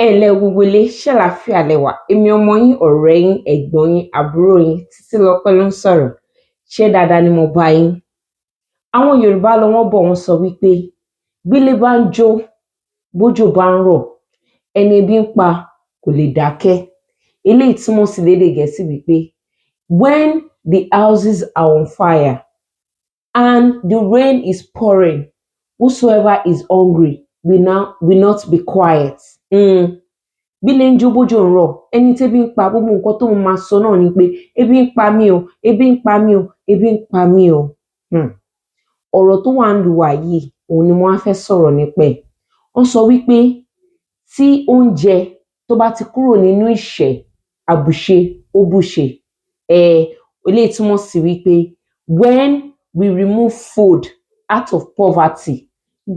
Ẹ̀lẹ́ gbogbo ilé ṣàlàáfíà lẹ́wà, èmi ọmọ yín, ọ̀rẹ́ yín, ẹ̀gbọ́n yín, àbúrò yín Titilope ló ń sọ̀rọ̀. Ṣé dáadáa ni mo bá yín? Àwọn Yorùbá lọ wọ́n bọ̀ wọ́n sọ wípé bílé bá ń jó, bójò bá ń rọ̀, ẹni ebi ń pa kò lè dákẹ́. Eléyìí túmọ̀ sí lédè Gẹ̀ẹ́sì wípé when the houses are on fire and the rain is pouring, whosoever is hungry will not be quiet. Bílé ń jó bójò ń rọ̀, ẹni tẹ́bí ń pa gbogbo nǹkan tó máa sọ náà ni pé ebi ń pa mí o, ebi ń pa mí o, ebi ń pa mí o. Ọ̀rọ̀ tó wà ń lù wá yìí òun ni mo wá fẹ́ sọ̀rọ̀ nípa ẹ̀. Wọ́n sọ wípé tí oúnjẹ tó bá ti kúrò nínú ìṣẹ́, àbùṣe ó bùṣe. Eléyìí túmọ̀ sí wípé when we remove food out of poverty,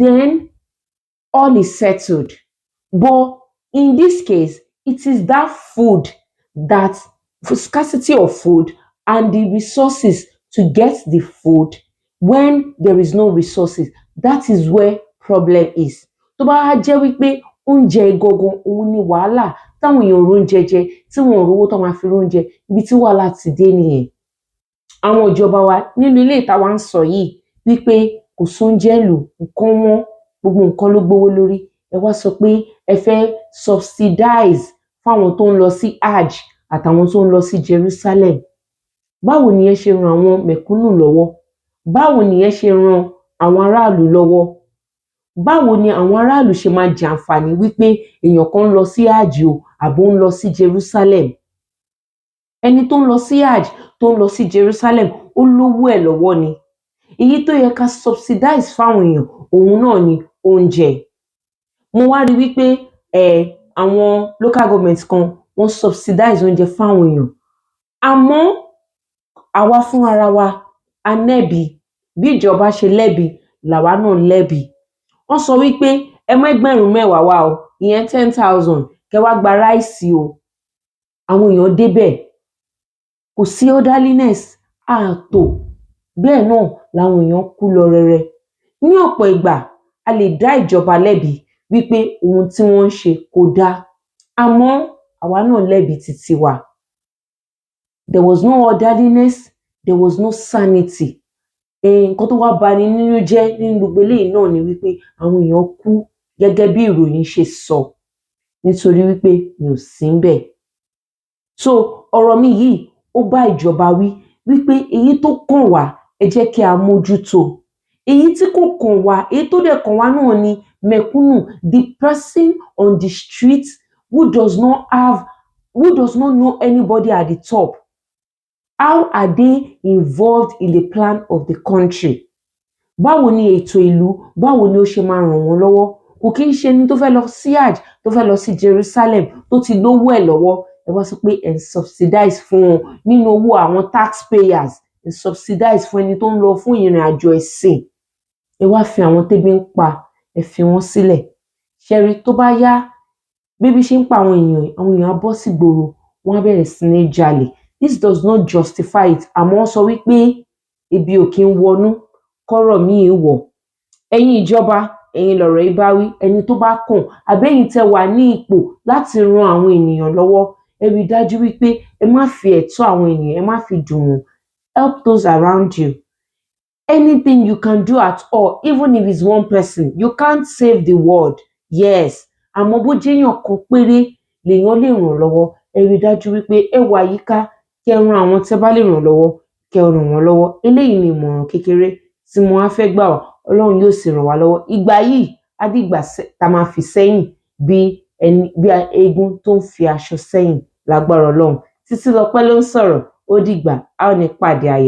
then all is settled. But in this case, it is that food, that scarcity of food and the resources to get the food. When there is no resources, that is where problem is. Tó bá jẹ́ wípé oúnjẹ gangan òun ni wàhálà, táwọn èèyàn róúnjẹ jẹ, tí wọn ò rówó tó máa fi róúnjẹ, ibi tí wàhálà ti dé nìyẹn. Àwọn ìjọba wa nínú ilé ìta wa ń sọ yìí wípé kò sóúnjẹ lò, nǹkan wọn, gbogbo nǹkan ló gbówó lórí. Ẹ wá sọ pé ẹ fẹ́ subsidize fáwọn tó ń lọ sí Hajj àtàwọn tó ń lọ sí Jerusalem. Báwo ni ẹ ṣe ran àwọn mẹ̀kúnnù lọ́wọ́? Báwo ni ẹ ṣe ran àwọn aráàlú lọ́wọ́? Báwo ni àwọn aráàlú ṣe máa jàǹfààní wípé èèyàn kan ń lọ sí Hajj o àbó ń lọ sí Jerusalem? Ẹni tó ń lọ sí Hajj tó ń lọ sí Jerusalem ó lówó ẹ̀ lọ́wọ́ ni. Èyí tó yẹ ká subsidize fáwọn èèyàn òun náà ni oúnjẹ. Mo wá rí wípé àwọn local government kan wọ́n subsidize oúnjẹ fáwọn èèyàn. Àmọ́ àwa fún ara wa a nẹ́bi, bí ìjọba ṣe lẹ́bi làwa náà lẹ́bi. Wọ́n sọ wípé ẹ mú ẹgbẹ̀rún mẹ́wàá wá o, ìyẹn 10,000 kẹ́ wá gba ráìsì o. Àwọn èèyàn débẹ̀, kò sí orderliness, ààtò, bẹ́ẹ̀ náà làwọn èèyàn kú lọ rẹrẹ. Ní ọ̀pọ̀ ìgbà a lè dá ìjọba lẹ́bi wípé ohun tí wọ́n ń ṣe kò dáa, àmọ́ àwa náà lẹ́bi títí wa. There was no orderliness, there was no sanity. Nǹkan tó wá bani nínú jẹ́ nínú gbogbo eléyìí náà ni wípé àwọn èèyàn kú gẹ́gẹ́ bí ìròyìn ṣe sọ, nítorí wípé mi ò sí ńbẹ̀. So ọ̀rọ̀ mi yìí ó bá ìjọba wí wípé èyí tó kàn wá ẹ jẹ́ kí a mójútó. Èyí tí kò kàn wá, èyí tó dẹ̀ kàn wá náà ni mẹ̀kúnnù, the person on the street who does not know anybody at the top. How are they involved in the plan of the country? Báwo ni ètò ìlú, báwo ni ó ṣe máa ràn wọ́n lọ́wọ́? Kò kí ń ṣe ẹni tó fẹ́ lọ sí Hajj, tó fẹ́ lọ sí Jerusalem, tó ti lówó ẹ̀ lọ́wọ́. Ẹ wá sọ pé ẹ̀ ń subsidize fún wọn nínú owó àwọn taxpayers, ẹ̀ ń subsidize fún ẹni tó ń lọ fún ìrìn àjò ẹ̀sìn. Ẹ wá fi àwọn tẹ́bí ń pa, ẹ fi wọ́n sílẹ̀. Ṣẹ́rí tó bá yá, bébí ṣe ń pa àwọn èèyàn á bọ́ sí gbòòrò, wọ́n á bẹ̀rẹ̀ sí ní jalè. This does not justify it. Àmọ́ wọ́n sọ wípé ebi ò kí ń wọnú kọ́rọ̀ míì wọ̀. Ẹ̀yin ìjọba, ẹ̀yin lọ̀rọ̀ yìí bá wí, ẹni tó bá kàn, àbẹ́yìn tẹ́ wà ní ipò láti ran àwọn ènìyàn lọ́wọ́, ẹ rí dájú wípé ẹ má fi ẹ̀tọ́ àwọn ènìyàn, ẹ má fi dùn wọ́n. Help those around you. Anything you can do at all, even if it's one person, you can't save the world. Yes, àmọ́ bó jẹ́ èèyàn kan péré lèèyàn lè ràn lọ́wọ́, ẹ rí dájú wípé ẹ wà yíká kẹ́ ran àwọn tẹ́ bá lè ràn lọ́wọ́, kẹ́ ràn wọ́n lọ́wọ́. Eléyìí ni ìmọ̀ràn kékeré tí mo wá fẹ́ gbà wá. Ọlọ́run yóò sì ràn wá lọ́wọ́. Ìgbà yìí á dìgbà tá máa fi sẹ́yìn bí eégún tó ń fi aṣọ sẹ́yìn lágbára Ọlọ́run. Titilope ló ń sọ̀rọ̀. Ó dìgbà, a ó ní pàdé ayọ̀.